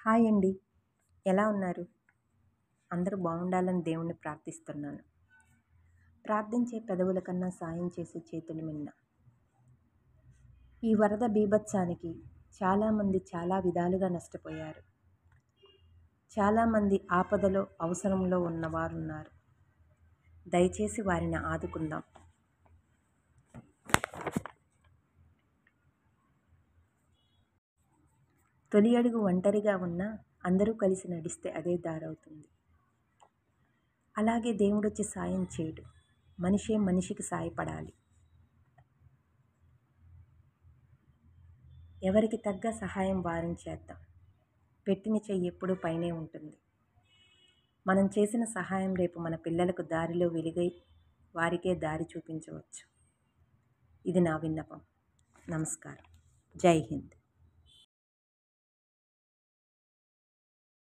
Hi అండి. ఎలా ఉన్నారు? అందరూ బాగుండాలని దేవుణ్ణి ప్రార్థిస్తున్నాను. ప్రార్థించే పెదవుల కన్నా సాయం చేసే చేతులు మిన్న. ఈ వరద బీభత్సానికి చాలామంది చాలా విధాలుగా నష్టపోయారు. చాలామంది ఆపదలో, అవసరంలో ఉన్నవారున్నారు. దయచేసి వారిని ఆదుకుందాం. తొలి అడుగు ఒంటరిగా ఉన్నా అందరూ కలిసి నడిస్తే అదే దారవుతుంది. అలాగే దేవుడొచ్చి సాయం చేయడు. మనిషే మనిషికి సాయపడాలి. ఎవరికి తగ్గ సహాయం వారం చేద్దాం. పెట్టిన చెయ్యి ఎప్పుడూ పైనే ఉంటుంది. మనం చేసిన సహాయం రేపు మన పిల్లలకు దారిలో వెలుగై వారికే దారి చూపించవచ్చు. ఇది నా విన్నపం. నమస్కారం. జై హింద్.